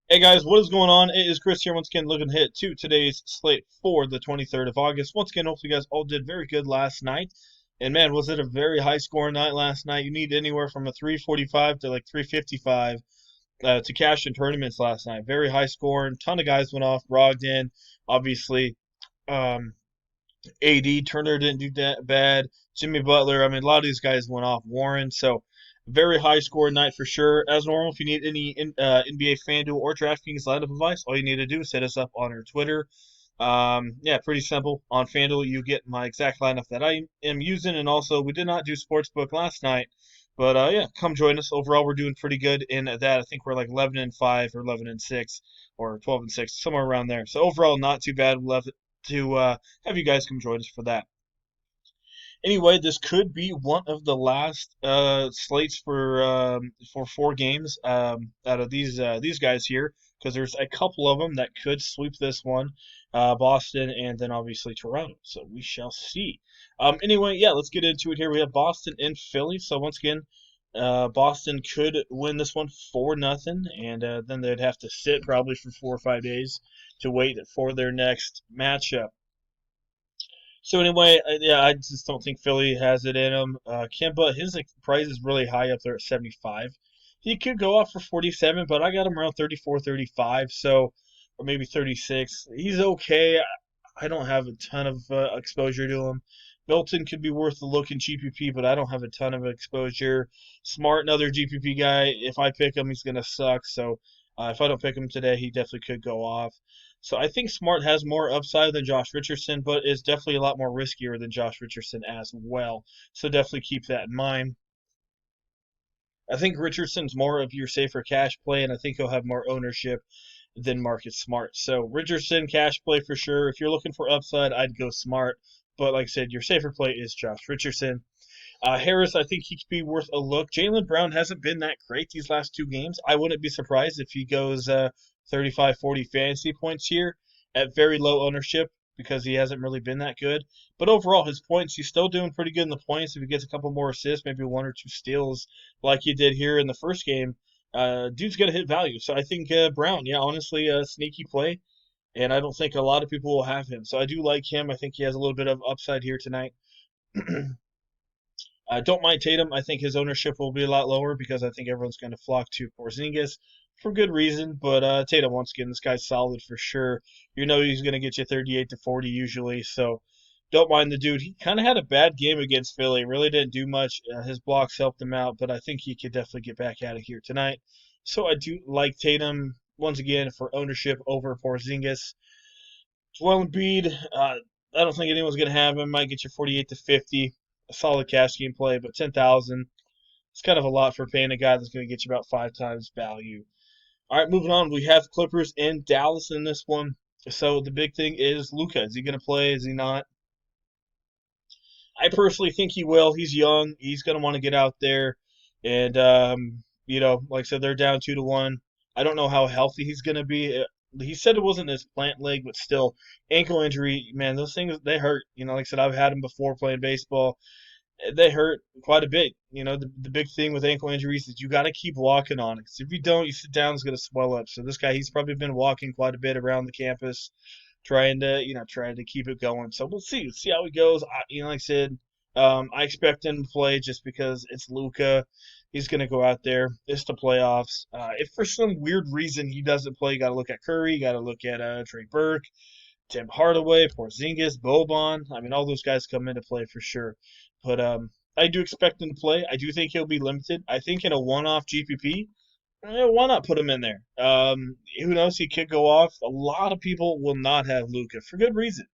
Hey guys, what is going on? It is Chris here once again looking ahead to today's slate for the 23rd of August. Once again, hopefully you guys all did very good last night. And man, was it a very high scoring night last night? You need anywhere from a 345 to like 355 to cash in tournaments last night. Very high scoring. Ton of guys went off. Brogdon, obviously. Um, AD Turner didn't do that bad. Jimmy Butler. I mean, a lot of these guys went off. Warren. So very high score night for sure. As normal, if you need any NBA FanDuel or DraftKings lineup advice, all you need to do is hit us up on our Twitter. Yeah, pretty simple. On FanDuel, you get my exact lineup that I am using, and also we did not do sportsbook last night, but yeah, come join us. Overall, we're doing pretty good in that. I think we're like 11-5 or 11-6 or 12-6, somewhere around there. So overall, not too bad. We'll have to have you guys come join us for that. Anyway, this could be one of the last slates for 4 games out of these guys here, because there's a couple of them that could sweep this one, Boston and then obviously Toronto. So we shall see. Anyway, yeah, let's get into it here. We have Boston and Philly. So once again, Boston could win this one 4-0, and then they'd have to sit probably for 4 or 5 days to wait for their next matchup. So anyway, yeah, I just don't think Philly has it in him. Kemba, his like, price is really high up there at 75. He could go off for 47, but I got him around 34, 35, so or maybe 36. He's okay. I don't have a ton of exposure to him. Milton could be worth a look in GPP, but I don't have a ton of exposure. Smart, another GPP guy. If I pick him, he's gonna suck. So if I don't pick him today, he definitely could go off. So I think Smart has more upside than Josh Richardson, but is definitely a lot more riskier than Josh Richardson as well. So definitely keep that in mind. I think Richardson's more of your safer cash play, and I think he'll have more ownership than Marcus Smart. So Richardson cash play for sure. If you're looking for upside, I'd go Smart. But like I said, your safer play is Josh Richardson. Harris, I think he could be worth a look. Jaylen Brown hasn't been that great these last 2 games. I wouldn't be surprised if he goes 35, 40 fantasy points here at very low ownership because he hasn't really been that good. But overall, his points, he's still doing pretty good in the points. If he gets a couple more assists, maybe 1 or 2 steals like he did here in the first game, dude's going to hit value. So I think Brown, yeah, honestly, a sneaky play. And I don't think a lot of people will have him. So I do like him. I think he has a little bit of upside here tonight. I don't mind Tatum. I think his ownership will be a lot lower because I think everyone's going to flock to Porzingis for good reason. But Tatum, once again, this guy's solid for sure. You know he's going to get you 38 to 40 usually. So don't mind the dude. He kind of had a bad game against Philly. Really didn't do much. His blocks helped him out, but I think he could definitely get back at it here tonight. So I do like Tatum once again for ownership over Porzingis. Joel Embiid, I don't think anyone's going to have him. Might get you 48 to 50. A solid cash game play, but 10,000. It's kind of a lot for paying a guy that's going to get you about 5 times value. All right, moving on. We have Clippers in Dallas in this one. So the big thing is Luka. Is he going to play? Is he not? I personally think he will. He's young. He's going to want to get out there. And, like I said, they're down 2-1. I don't know how healthy he's going to be. He said it wasn't his plant leg, but still, ankle injury, man, those things, they hurt. Like I said, I've had them before playing baseball. They hurt quite a bit. The big thing with ankle injuries is you got to keep walking on it. 'Cause if you don't, you sit down, it's going to swell up. So this guy, he's probably been walking quite a bit around the campus, trying to keep it going. So we'll see. See how it goes. Like I said, I expect him to play just because it's Luca. He's going to go out there. It's the playoffs. If for some weird reason he doesn't play, you got to look at Curry. You got to look at Trey Burke, Tim Hardaway, Porzingis, Boban. I mean, all those guys come into play for sure. But I do expect him to play. I do think he'll be limited. I think in a one-off GPP, why not put him in there? Who knows? He could go off. A lot of people will not have Luca for good reason.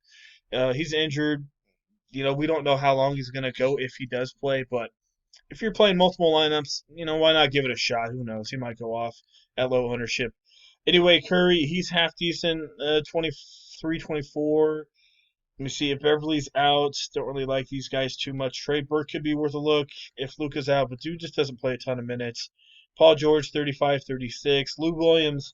He's injured. We don't know how long he's going to go if he does play. But if you're playing multiple lineups, why not give it a shot? Who knows? He might go off at low ownership. Anyway, Curry, he's half decent, 23, 24. Let me see if Beverly's out. Don't really like these guys too much. Trey Burke could be worth a look if Luca's out, but dude just doesn't play a ton of minutes. Paul George, 35, 36. Lou Williams,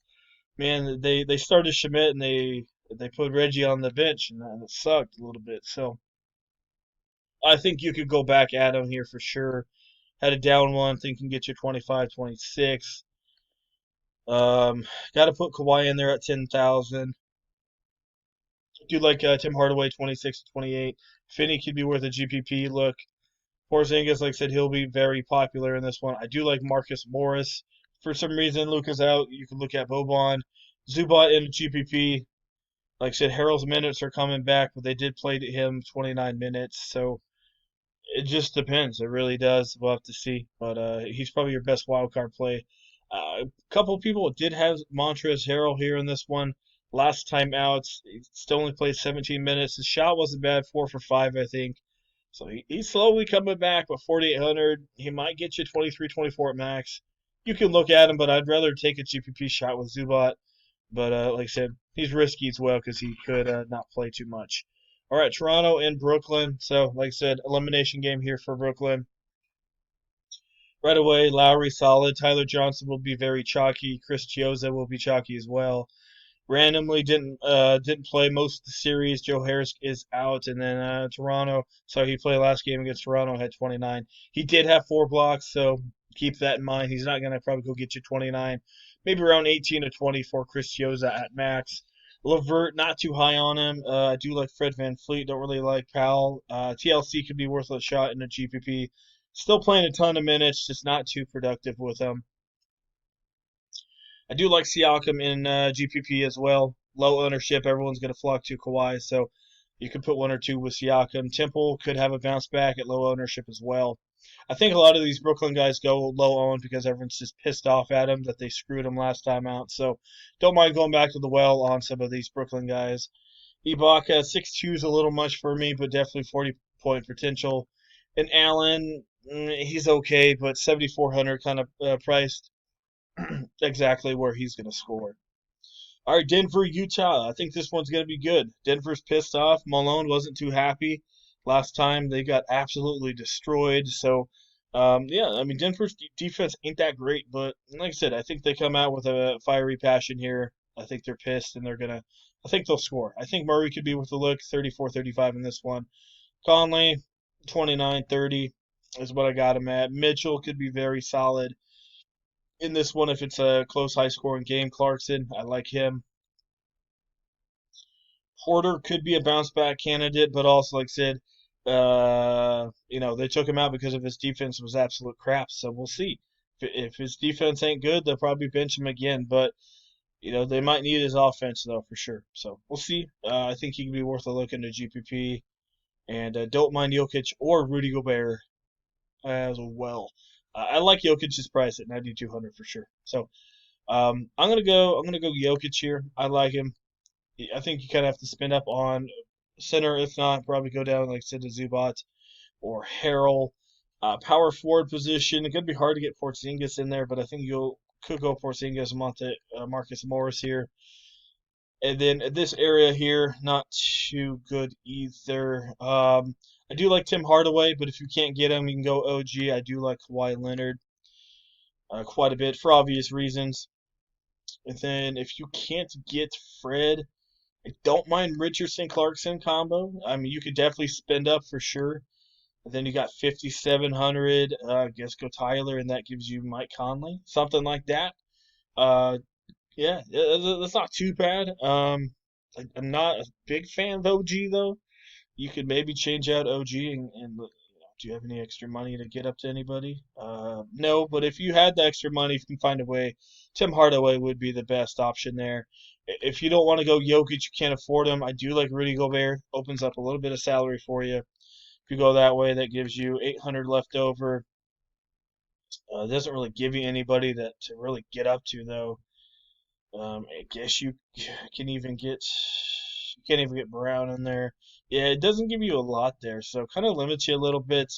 man, they started Schmidt and they put Reggie on the bench, and it sucked a little bit. So I think you could go back at him here for sure. Had a down one, think can get you 25, 26. Um, got to put Kawhi in there at 10,000. Do like Tim Hardaway 26 to 28. Finney could be worth a GPP look. Porzingis, like I said, he'll be very popular in this one. I do like Marcus Morris. For some reason, Luka's out. You can look at Boban. Zubat in GPP. Like I said, Harrell's minutes are coming back, but they did play to him 29 minutes. So it just depends. It really does. We'll have to see. But he's probably your best wild card play. A couple of people did have Montrezl Harrell here in this one. Last time out, he still only played 17 minutes. His shot wasn't bad, 4 for 5, I think. So he's slowly coming back, but 4,800, he might get you 23, 24 at max. You can look at him, but I'd rather take a GPP shot with Zubat. But like I said, he's risky as well because he could not play too much. All right, Toronto and Brooklyn. So, like I said, elimination game here for Brooklyn. Right away, Lowry solid. Tyler Johnson will be very chalky. Chris Chioza will be chalky as well. Randomly didn't play most of the series. Joe Harris is out, and then Toronto. So he played last game against Toronto, had 29. He did have 4 blocks, so keep that in mind. He's not gonna probably go get you 29, maybe around 18 to 20 for Chris Chioza at max. Levert, not too high on him. I do like Fred VanVleet. Don't really like Powell. TLC could be worth a shot in a GPP. Still playing a ton of minutes, just not too productive with him. I do like Siakam in GPP as well. Low ownership, everyone's going to flock to Kawhi, so you could put one or two with Siakam. Temple could have a bounce back at low ownership as well. I think a lot of these Brooklyn guys go low owned because everyone's just pissed off at them that they screwed them last time out. So don't mind going back to the well on some of these Brooklyn guys. Ibaka 6.2 is a little much for me, but definitely 40-point potential. And Allen, he's okay, but 7,400 kind of priced exactly where he's going to score. All right, Denver, Utah. I think this one's going to be good. Denver's pissed off. Malone wasn't too happy last time. They got absolutely destroyed. So, yeah, I mean, Denver's defense ain't that great, but like I said, I think they come out with a fiery passion here. I think they're pissed and I think they'll score. I think Murray could be with a look 34-35 in this one. Conley, 29-30 is what I got him at. Mitchell could be very solid in this one if it's a close, high scoring game. Clarkson, I like him. Porter could be a bounce back candidate, but also, like I said, they took him out because of his defense was absolute crap. So we'll see. If his defense ain't good, they'll probably bench him again. But they might need his offense though for sure. So we'll see. I think he can be worth a look into GPP, and don't mind Jokic or Rudy Gobert as well. I like Jokic's price at 9,200 for sure. So I'm gonna go Jokic here. I like him. I think you kind of have to spend up on center. If not, probably go down like I said to Zubat or Harrell. Power forward position. It could be hard to get Porzingis in there, but I think you could go Porzingis, Marcus Morris here. And then this area here, not too good either. I do like Tim Hardaway, but if you can't get him, you can go OG. I do like Kawhi Leonard quite a bit for obvious reasons. And then if you can't get Fred, I don't mind Richardson Clarkson combo. I mean, you could definitely spend up for sure. And then you got 5,700. I guess go Tyler, and that gives you Mike Conley, something like that. Uh, that's not too bad. I'm not a big fan of OG though. You could maybe change out OG and do you have any extra money to get up to anybody? No, but if you had the extra money, if you can find a way, Tim Hardaway would be the best option there. If you don't want to go Jokic, you can't afford him. I do like Rudy Gobert. Opens up a little bit of salary for you. If you go that way, that gives you 800 left over. Doesn't really give you anybody to really get up to though. I guess you can't even get Brown in there. Yeah, it doesn't give you a lot there, so kind of limits you a little bit.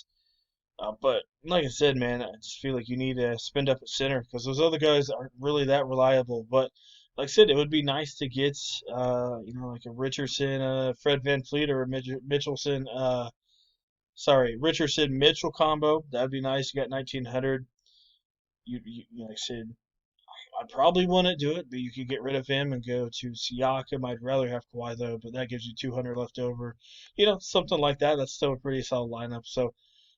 But like I said, man, I just feel like you need to spend up at center because those other guys aren't really that reliable. But like I said, it would be nice to get, like a Richardson, Fred VanVleet, or a Mitchelson, Richardson Mitchell combo. That'd be nice. You got 1,900. Like I said, I probably wouldn't do it, but you could get rid of him and go to Siakam. I'd rather have Kawhi though, but that gives you 200 left over. Something like that. That's still a pretty solid lineup. So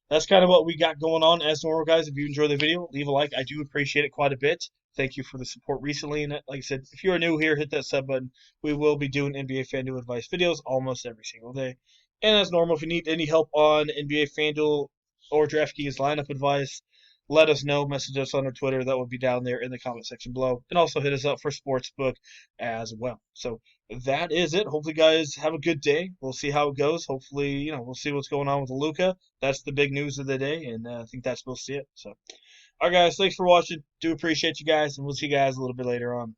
that's kind of what we got going on as normal, guys. If you enjoyed the video, leave a like. I do appreciate it quite a bit. Thank you for the support recently. And like I said, if you are new here, hit that sub button. We will be doing NBA Fanduel advice videos almost every single day. And as normal, if you need any help on NBA Fanduel or DraftKings lineup advice, let us know. Message us on our Twitter. That will be down there in the comment section below. And also hit us up for Sportsbook as well. So that is it. Hopefully, guys, have a good day. We'll see how it goes. Hopefully, we'll see what's going on with Luka. That's the big news of the day, and I think that's supposed to be it. So, all right, guys, thanks for watching. Do appreciate you guys, and we'll see you guys a little bit later on.